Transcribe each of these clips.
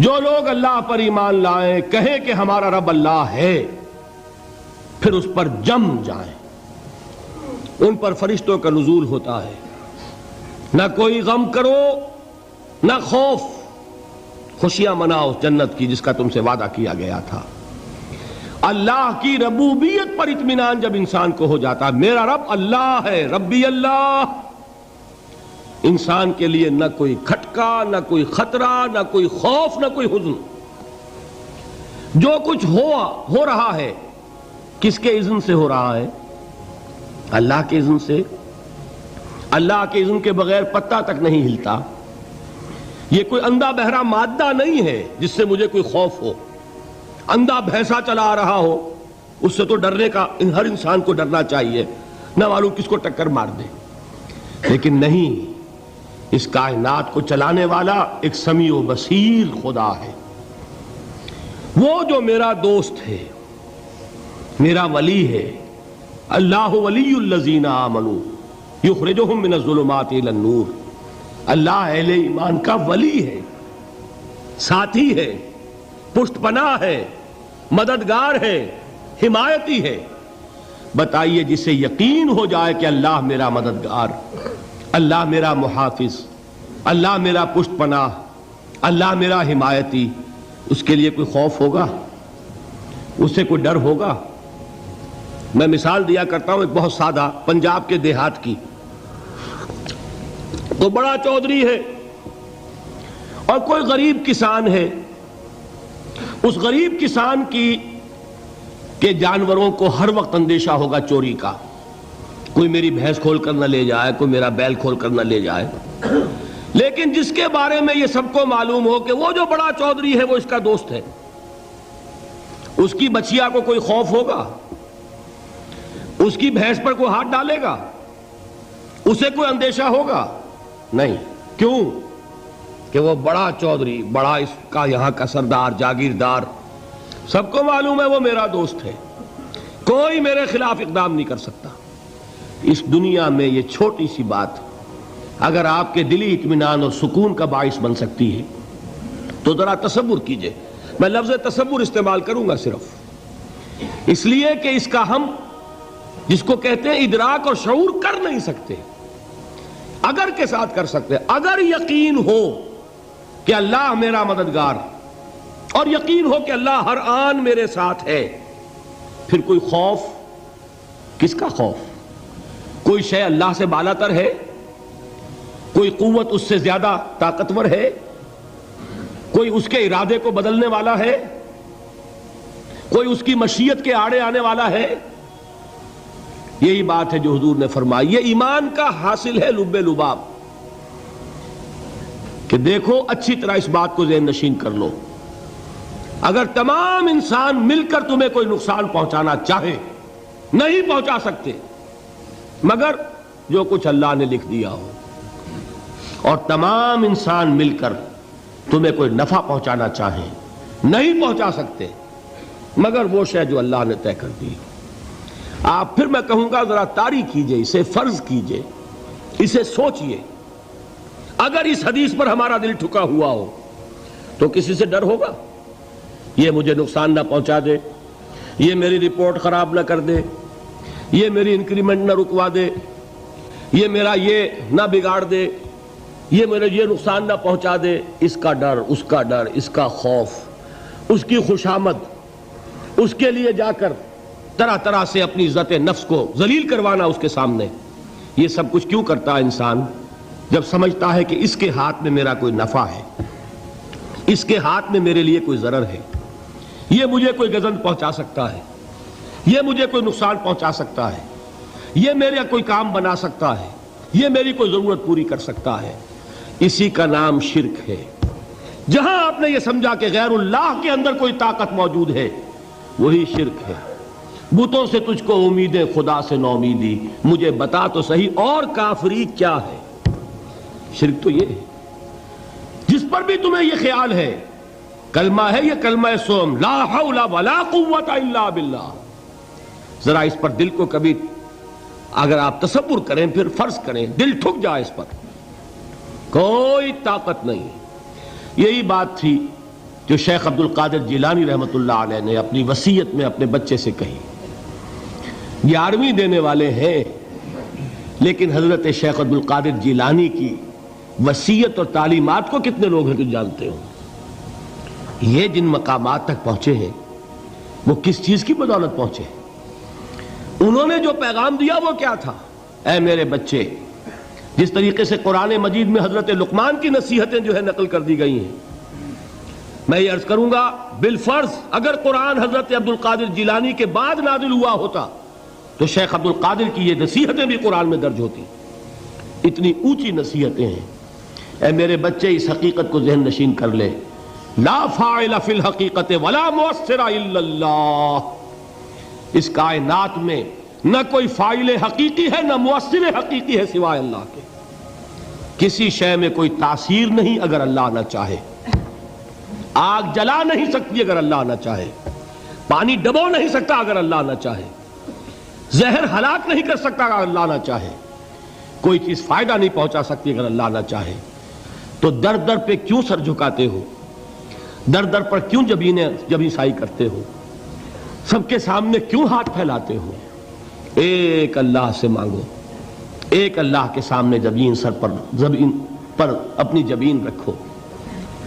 جو لوگ اللہ پر ایمان لائیں، کہیں کہ ہمارا رب اللہ ہے، پھر اس پر جم جائیں، ان پر فرشتوں کا نزول ہوتا ہے، نہ کوئی غم کرو نہ خوف، خوشیاں مناؤ جنت کی جس کا تم سے وعدہ کیا گیا تھا۔ اللہ کی ربوبیت پر اطمینان جب انسان کو ہو جاتا ہے، میرا رب اللہ ہے، ربی اللہ، انسان کے لیے نہ کوئی کھٹکا، نہ کوئی خطرہ، نہ کوئی خوف، نہ کوئی حزن۔ جو کچھ ہو رہا ہے کس کے اذن سے ہو رہا ہے؟ اللہ کے اذن سے۔ اللہ کے اذن کے بغیر پتہ تک نہیں ہلتا۔ یہ کوئی اندھا بہرا مادہ نہیں ہے جس سے مجھے کوئی خوف ہو۔ اندھا بھینسا چلا آ رہا ہو اس سے تو ڈرنے کا ہر انسان کو ڈرنا چاہیے، نہ معلوم کس کو ٹکر مار دے، لیکن نہیں، اس کائنات کو چلانے والا ایک سمیع و بصیر خدا ہے۔ وہ جو میرا دوست ہے، میرا ولی ہے، اللہ ولی الذین آمنوا یخرجہم من الظلمات الی النور، اللہ اہل ایمان کا ولی ہے، ساتھی ہے، پشت پناہ ہے، مددگار ہے، حمایتی ہے۔ بتائیے جسے یقین ہو جائے کہ اللہ میرا مددگار، اللہ میرا محافظ، اللہ میرا پشت پناہ، اللہ میرا حمایتی، اس کے لیے کوئی خوف ہوگا؟ اس سے کوئی ڈر ہوگا؟ میں مثال دیا کرتا ہوں ایک بہت سادہ، پنجاب کے دیہات کی۔ تو بڑا چودھری ہے اور کوئی غریب کسان ہے، اس غریب کسان کے جانوروں کو ہر وقت اندیشہ ہوگا چوری کا، کوئی میری بھینس کھول کر نہ لے جائے، کوئی میرا بیل کھول کر نہ لے جائے۔ لیکن جس کے بارے میں یہ سب کو معلوم ہو کہ وہ جو بڑا چودھری ہے وہ اس کا دوست ہے، اس کی بچیا کو کوئی خوف ہوگا؟ اس کی بھینس پر کوئی ہاتھ ڈالے گا؟ اسے کوئی اندیشہ ہوگا؟ نہیں۔ کیوں؟ کہ وہ بڑا چودھری، بڑا اس کا یہاں کا سردار، جاگیردار، سب کو معلوم ہے وہ میرا دوست ہے، کوئی میرے خلاف اقدام نہیں کر سکتا۔ اس دنیا میں یہ چھوٹی سی بات اگر آپ کے دلی اطمینان اور سکون کا باعث بن سکتی ہے تو ذرا تصور کیجئے۔ میں لفظ تصور استعمال کروں گا صرف اس لیے کہ اس کا ہم جس کو کہتے ہیں ادراک اور شعور کر نہیں سکتے، اگر کے ساتھ کر سکتے۔ اگر یقین ہو کہ اللہ میرا مددگار اور یقین ہو کہ اللہ ہر آن میرے ساتھ ہے، پھر کوئی خوف، کس کا خوف؟ کوئی شے اللہ سے بالاتر ہے؟ کوئی قوت اس سے زیادہ طاقتور ہے؟ کوئی اس کے ارادے کو بدلنے والا ہے؟ کوئی اس کی مشیت کے آڑے آنے والا ہے؟ یہی بات ہے جو حضور نے فرمائی۔ یہ ایمان کا حاصل ہے لب لباب، کہ دیکھو اچھی طرح اس بات کو ذہن نشین کر لو، اگر تمام انسان مل کر تمہیں کوئی نقصان پہنچانا چاہے نہیں پہنچا سکتے، مگر جو کچھ اللہ نے لکھ دیا ہو، اور تمام انسان مل کر تمہیں کوئی نفع پہنچانا چاہیں نہیں پہنچا سکتے، مگر وہ شے جو اللہ نے طے کر دی۔ آپ پھر میں کہوں گا ذرا طاری کیجئے، اسے فرض کیجئے، اسے سوچئے۔ اگر اس حدیث پر ہمارا دل ٹھکا ہوا ہو تو کسی سے ڈر ہوگا؟ یہ مجھے نقصان نہ پہنچا دے، یہ میری رپورٹ خراب نہ کر دے، یہ میری انکریمنٹ نہ رکوا دے، یہ میرا یہ نہ بگاڑ دے، یہ میرے یہ نقصان نہ پہنچا دے۔ اس کا ڈر، اس کا ڈر، اس کا خوف، اس کی خوشامد، اس کے لیے جا کر طرح طرح سے اپنی عزت نفس کو ذلیل کروانا اس کے سامنے، یہ سب کچھ کیوں کرتا ہے انسان؟ جب سمجھتا ہے کہ اس کے ہاتھ میں میرا کوئی نفع ہے، اس کے ہاتھ میں میرے لیے کوئی ضرر ہے، یہ مجھے کوئی گزن پہنچا سکتا ہے، یہ مجھے کوئی نقصان پہنچا سکتا ہے، یہ میرا کوئی کام بنا سکتا ہے، یہ میری کوئی ضرورت پوری کر سکتا ہے، اسی کا نام شرک ہے۔ جہاں آپ نے یہ سمجھا کہ غیر اللہ کے اندر کوئی طاقت موجود ہے، وہی شرک ہے۔ بتوں سے تجھ کو امیدیں، خدا سے نومیدی، مجھے بتا تو صحیح اور کافری کیا ہے؟ شرک تو یہ ہے۔ جس پر بھی تمہیں یہ خیال ہے، کلمہ ہے یہ کلمہ سوم، لا حول ولا قوت الا باللہ، ذرا اس پر دل کو کبھی اگر آپ تصور کریں، پھر فرض کریں، دل ٹھک جائے، اس پر کوئی طاقت نہیں۔ یہی بات تھی جو شیخ عبد القادر جیلانی رحمۃ اللہ علیہ نے اپنی وصیت میں اپنے بچے سے کہی. 11ویں دینے والے ہیں، لیکن حضرت شیخ عبد القادر جیلانی کی وصیت اور تعلیمات کو کتنے لوگ ہیں کہ جانتے ہو؟ یہ جن مقامات تک پہنچے ہیں وہ کس چیز کی بدولت پہنچے؟ انہوں نے جو پیغام دیا وہ کیا تھا؟ اے میرے بچے، جس طریقے سے قرآن مجید میں حضرت لقمان کی نصیحتیں جو ہے نقل کر دی گئی ہیں، میں یہ عرض کروں گا بالفرض اگر قرآن حضرت عبد القادر جیلانی کے بعد نازل ہوا ہوتا تو شیخ عبد القادر کی یہ نصیحتیں بھی قرآن میں درج ہوتی. اتنی اونچی نصیحتیں ہیں. اے میرے بچے، اس حقیقت کو ذہن نشین کر لے، لا فاعل فی الحقیقت ولا مؤثر الا اللہ. اس کائنات میں نہ کوئی فاعل حقیقی ہے نہ مؤثر حقیقی ہے سوائے اللہ کے. کسی شے میں کوئی تاثیر نہیں اگر اللہ نہ چاہے. آگ جلا نہیں سکتی اگر اللہ نہ چاہے. پانی ڈبو نہیں سکتا اگر اللہ نہ چاہے. زہر ہلاک نہیں کر سکتا اگر اللہ نہ چاہے. کوئی چیز فائدہ نہیں پہنچا سکتی اگر اللہ نہ چاہے. تو در در پہ کیوں سر جھکاتے ہو؟ در در پر کیوں جبیں سائی کرتے ہو؟ سب کے سامنے کیوں ہاتھ پھیلاتے ہو؟ ایک اللہ سے مانگو. ایک اللہ کے سامنے زمین پر اپنی جبین رکھو.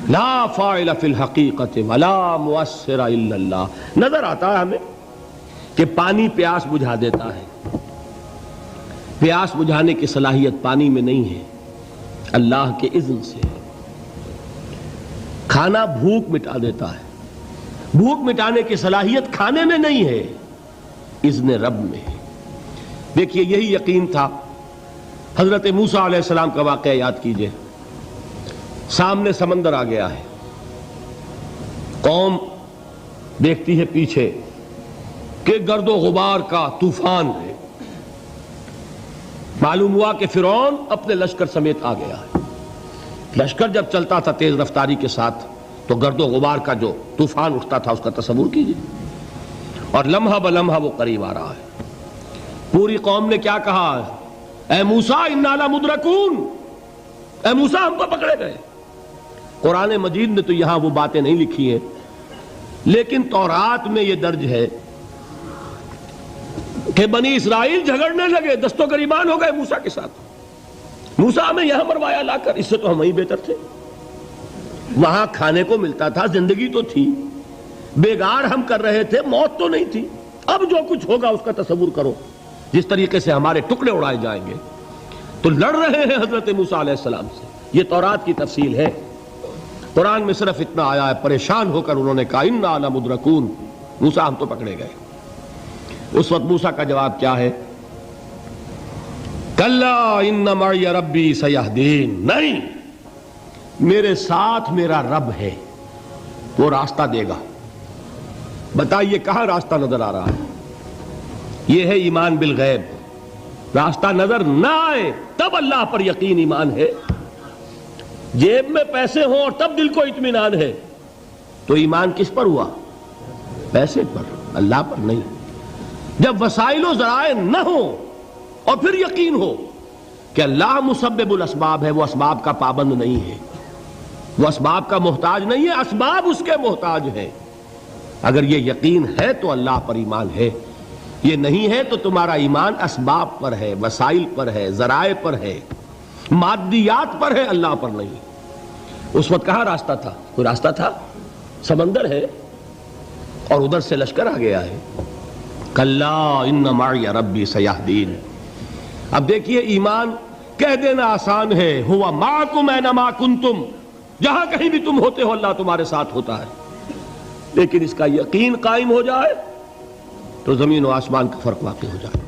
لا فاعل فی الحقیقت ولا مؤثر الا اللہ. نظر آتا ہے ہمیں کہ پانی پیاس بجھا دیتا ہے. پیاس بجھانے کی صلاحیت پانی میں نہیں ہے، اللہ کے اذن سے. کھانا بھوک مٹا دیتا ہے. بھوک مٹانے کی صلاحیت کھانے میں نہیں ہے، اذن رب میں ہے. دیکھیے یہی یقین تھا. حضرت موسیٰ علیہ السلام کا واقعہ یاد کیجئے. سامنے سمندر آ گیا ہے، قوم دیکھتی ہے پیچھے کہ گرد و غبار کا طوفان ہے. معلوم ہوا کہ فرعون اپنے لشکر سمیت آ گیا ہے. لشکر جب چلتا تھا تیز رفتاری کے ساتھ تو گرد و غبار کا جو طوفان اٹھتا تھا اس کا تصور کیجئے. اور لمحہ بلمحہ وہ قریب آ رہا ہے. پوری قوم نے کیا کہا؟ اے موسیٰ انا لمدرکون. اے موسیٰ ہم کو پکڑے گئے. قرآن مجید نے تو یہاں وہ باتیں نہیں لکھی ہیں، لیکن تورات میں یہ درج ہے کہ بنی اسرائیل جھگڑنے لگے، دست و گریبان ہو گئے موسیٰ کے ساتھ. موسیٰ ہمیں یہاں مروایا لا کر، اس سے تو ہم وہیں بہتر تھے. وہاں کھانے کو ملتا تھا، زندگی تو تھی، بیگار ہم کر رہے تھے، موت تو نہیں تھی. اب جو کچھ ہوگا اس کا تصور کرو، جس طریقے سے ہمارے ٹکڑے اڑائے جائیں گے. تو لڑ رہے ہیں حضرت موسیٰ علیہ السلام سے. یہ تورات کی تفصیل ہے. قرآن میں صرف اتنا آیا ہے، پریشان ہو کر انہوں نے کہا انا لمدرکون. موسیٰ ہم تو پکڑے گئے. اس وقت موسیٰ کا جواب کیا ہے؟ کلا ان معی ربی سیہدین. نہیں، میرے ساتھ میرا رب ہے، وہ راستہ دے گا. بتائیے کہاں راستہ نظر آ رہا ہے؟ یہ ہے ایمان بالغیب. راستہ نظر نہ آئے تب اللہ پر یقین ایمان ہے. جیب میں پیسے ہوں اور تب دل کو اطمینان ہے تو ایمان کس پر ہوا؟ پیسے پر، اللہ پر نہیں. جب وسائل و ذرائع نہ ہوں اور پھر یقین ہو کہ اللہ مسبب الاسباب ہے، وہ اسباب کا پابند نہیں ہے، وہ اسباب کا محتاج نہیں ہے، اسباب اس کے محتاج ہیں. اگر یہ یقین ہے تو اللہ پر ایمان ہے. یہ نہیں ہے تو تمہارا ایمان اسباب پر ہے، وسائل پر ہے، ذرائع پر ہے، مادیات پر ہے، اللہ پر نہیں. اس وقت کہاں راستہ تھا؟ کوئی راستہ تھا؟ سمندر ہے اور ادھر سے لشکر آ گیا ہے. کلا ان معی ربی سیہدین. اب دیکھیے ایمان کہہ دینا آسان ہے، ہوا معکم اینما کنتم. جہاں کہیں بھی تم ہوتے ہو اللہ تمہارے ساتھ ہوتا ہے. لیکن اس کا یقین قائم ہو جائے تو زمین و آسمان کا فرق واقع ہو جائے.